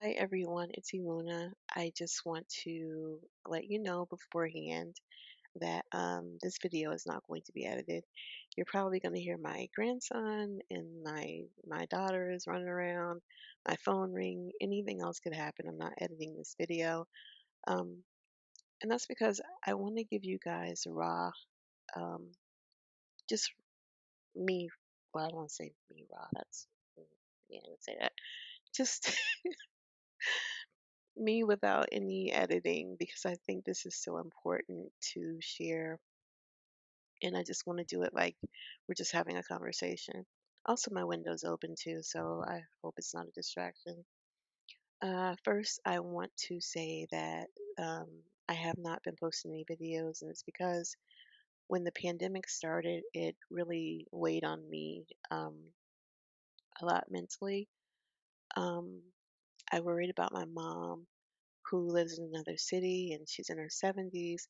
Hi everyone, it's Imuna. I just want to let you know beforehand that this video is not going to be edited. You're probably going to hear my grandson and my daughter is running around, my phone ring, anything else could happen. I'm not editing this video, um, and that's because I want to give you guys raw, um, just me. Well, I don't want to say me raw. That's yeah, I would say that. Just me without any editing because I think this is so important to share. And I just want to do it like we're just having a conversation. Also, my window's open too, so I hope it's not a distraction. First, I want to say that um, I have not been posting any videos, and it's because when the pandemic started, it really weighed on me a lot mentally. Um, I worried about my mom, who lives in another city, and she's in her 70s.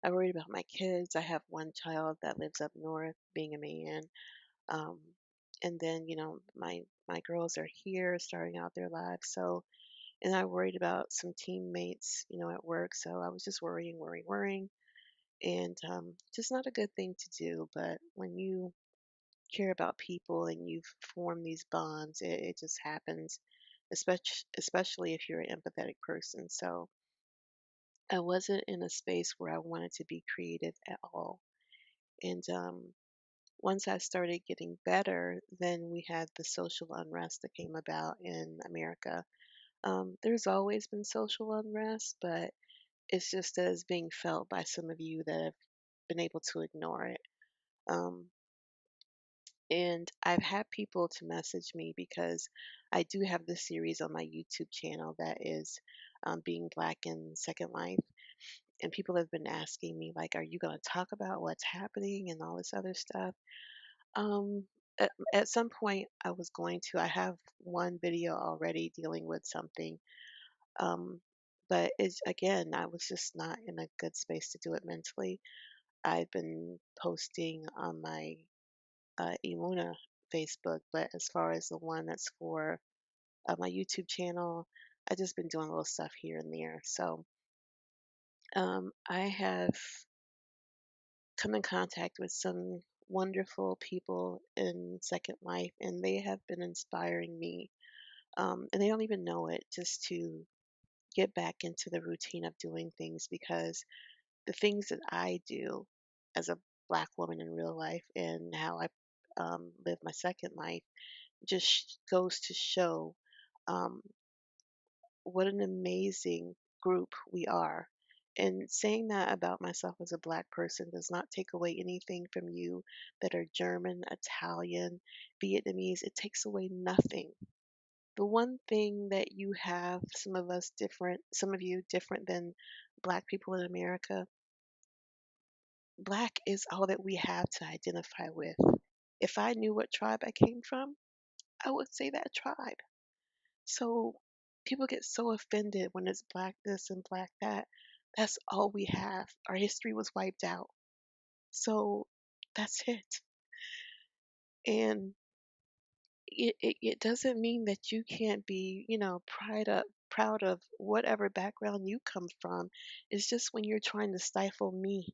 I worried about my kids. I have one child that lives up north, being a man. Um, and then, my girls are here starting out their lives. So, and I worried about some teammates, at work. So I was just worrying, worrying, worrying. And just not a good thing to do. But when you care about people and you've formed these bonds, it just happens, especially if you're an empathetic person. So I wasn't in a space where I wanted to be creative at all. And once I started getting better, then we had the social unrest that came about in America. There's always been social unrest, but it's just that it's being felt by some of you that have been able to ignore it. Um, and I've had people to message me because I do have this series on my YouTube channel that is Being Black in Second Life. And people have been asking me, like, are you going to talk about what's happening and all this other stuff? Um, at some point, I was going to. I have one video already dealing with something, um, but it's again, I was just not in a good space to do it mentally. I've been posting on my Imuna Facebook, but as far as the one that's for my YouTube channel, I just been doing little stuff here and there. So I have come in contact with some wonderful people in Second Life, and they have been inspiring me. And they don't even know it, just to get back into the routine of doing things because the things that I do as a Black woman in real life and how I live my second life just goes to show um, what an amazing group we are. And saying that about myself as a Black person does not take away anything from you that are German, Italian, Vietnamese. It takes away nothing. The one thing that you have, some of you different than Black people in America, Black is all that we have to identify with. If I knew what tribe I came from, I would say that tribe. So people get so offended when it's Black this and Black that. That's all we have. Our history was wiped out. So that's it. And it doesn't mean that you can't be, proud of whatever background you come from. It's just when you're trying to stifle me,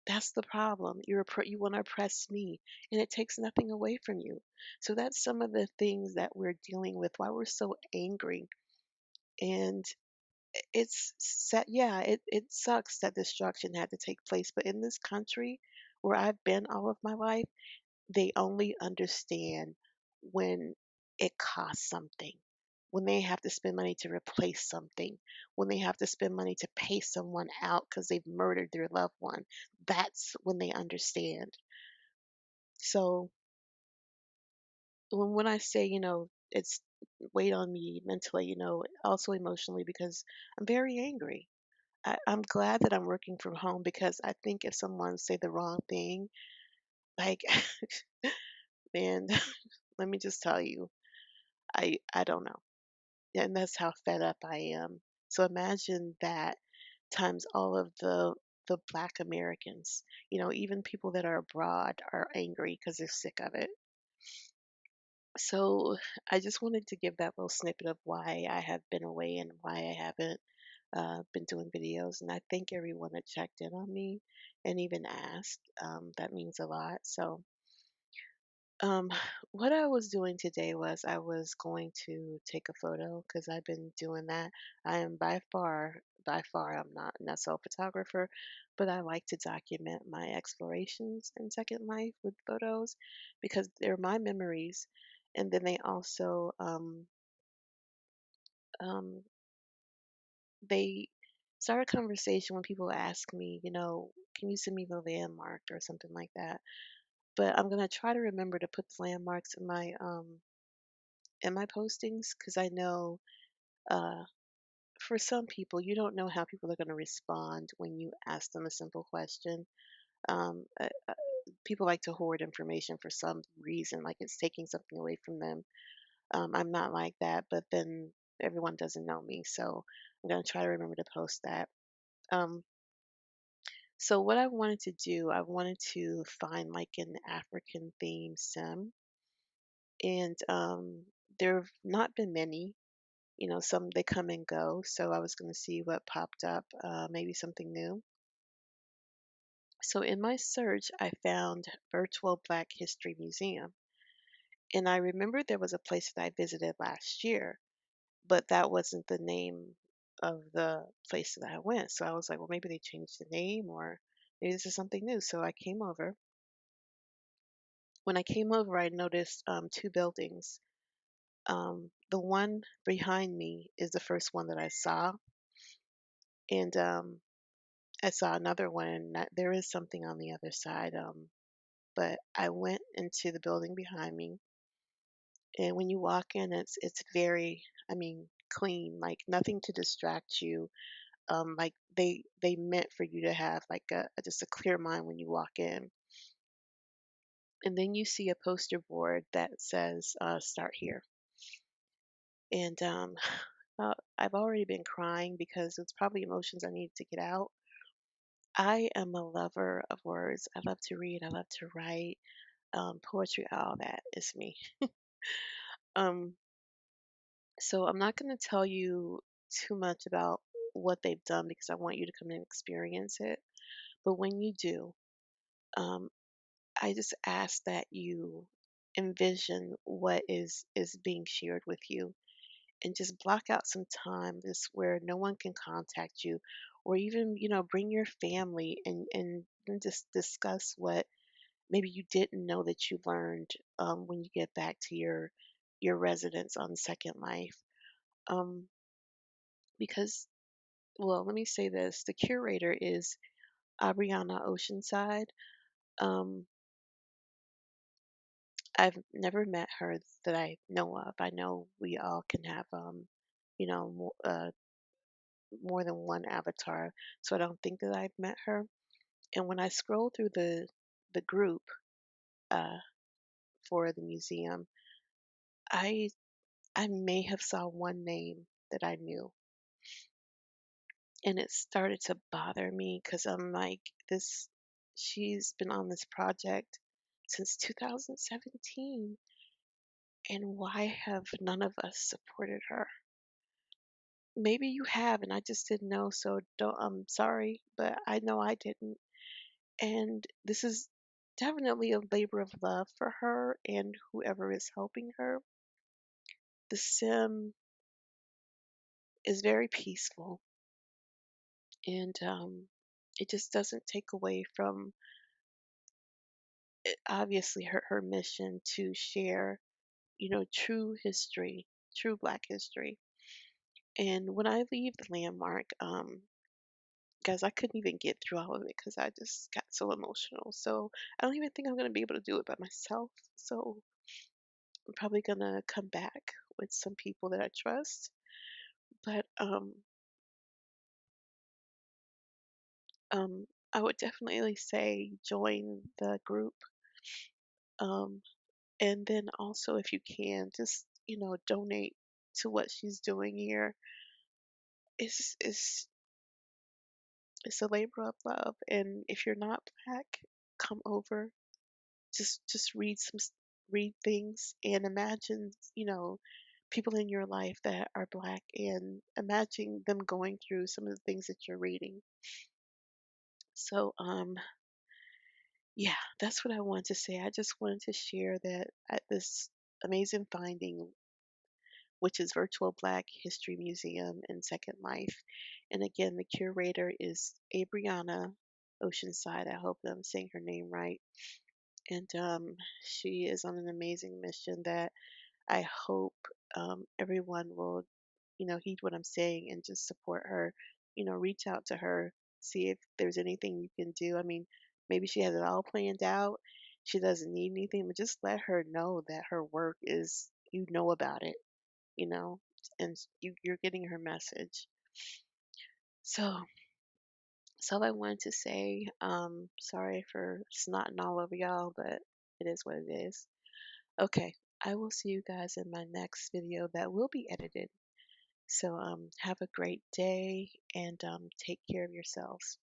that's the problem. You want to oppress me, and it takes nothing away from you. So that's some of the things that we're dealing with, why we're so angry. And it's sad. Yeah, it sucks that destruction had to take place. But in this country where I've been all of my life, they only understand when it costs something, when they have to spend money to replace something, when they have to spend money to pay someone out because they've murdered their loved one. That's when they understand. So when I say, it's weighed on me mentally, also emotionally because I'm very angry. I'm glad that I'm working from home because I think if someone say the wrong thing, like, man, let me just tell you, I don't know. And that's how fed up I am. So imagine that times all of the Black Americans. Even people that are abroad are angry because they're sick of it. So I just wanted to give that little snippet of why I have been away and why I haven't been doing videos. And I thank everyone that checked in on me and even asked. That means a lot. So um, what I was doing today was I was going to take a photo because I've been doing that. I am by far, I'm not an SL photographer, but I like to document my explorations in Second Life with photos because they're my memories. And then they also, um, they start a conversation when people ask me, can you send me the landmark or something like that. But I'm gonna try to remember to put the landmarks in my postings because I know uh, for some people, you don't know how people are going to respond when you ask them a simple question. Um, uh, uh, People like to hoard information for some reason, like it's taking something away from them. I'm not like that, but then everyone doesn't know me, so I'm going to try to remember to post that. Um, so what I wanted to do, I wanted to find like an African themed sim, and there have not been many. Some they come and go. So I was going to see what popped up, maybe something new. So in my search, I found Virtual Black History Museum. And I remember there was a place that I visited last year, but that wasn't the name of the place that I went. So I was like, well, maybe they changed the name or maybe this is something new. So I came over. When I came over, I noticed two buildings. The one behind me is the first one that I saw. And I saw another one, and there is something on the other side. But I went into the building behind me, and when you walk in, it's very, I mean, clean, like nothing to distract you. Like they meant for you to have like just a clear mind when you walk in, and then you see a poster board that says "Start here," and I've already been crying because it's probably emotions I need to get out. I am a lover of words. I love to read. I love to write. Poetry, all that is me. Um, so I'm not going to tell you too much about what they've done because I want you to come and experience it. But when you do, um, I just ask that you envision what is being shared with you and just block out some time this where no one can contact you or even bring your family and just discuss what maybe you didn't know that you learned when you get back to your residence on Second Life. Um, because, well, let me say this: the curator is Abriana Oceanside. Um, I've never met her that I know of. I know we all can have more than one avatar, so I don't think that I've met her. And when I scroll through the group uh, for the museum, I I may have saw one name that I knew, and it started to bother me because I'm like, this. She's been on this project since 2017, and why have none of us supported her? Maybe you have, and I just didn't know. So don't. I'm sorry, but I know I didn't. And this is definitely a labor of love for her and whoever is helping her. The sim is very peaceful, and it just doesn't take away from obviously her mission to share, true history, true Black history. And when I leave the landmark, guys, I couldn't even get through all of it because I just got so emotional. So I don't even think I'm gonna be able to do it by myself. So I'm probably gonna come back with some people that I trust. But um, I would definitely say join the group. Um, and then also, if you can, just donate to what she's doing here. It's a labor of love, and if you're not Black, come over. Just read some. read things and imagine, people in your life that are Black and imagine them going through some of the things that you're reading. So, yeah, that's what I want to say. I just wanted to share that at this amazing finding, which is Virtual Black History Museum in Second Life. And again, the curator is Abriana Oceanside. I hope that I'm saying her name right. And she is on an amazing mission that I hope everyone will, heed what I'm saying and just support her. Reach out to her, see if there's anything you can do. I mean, maybe she has it all planned out. She doesn't need anything, but just let her know that her work is, about it, you know, and you're getting her message. So, so I wanted to say, sorry for snotting all over y'all, but it is what it is. Okay, I will see you guys in my next video that will be edited. So have a great day and take care of yourselves.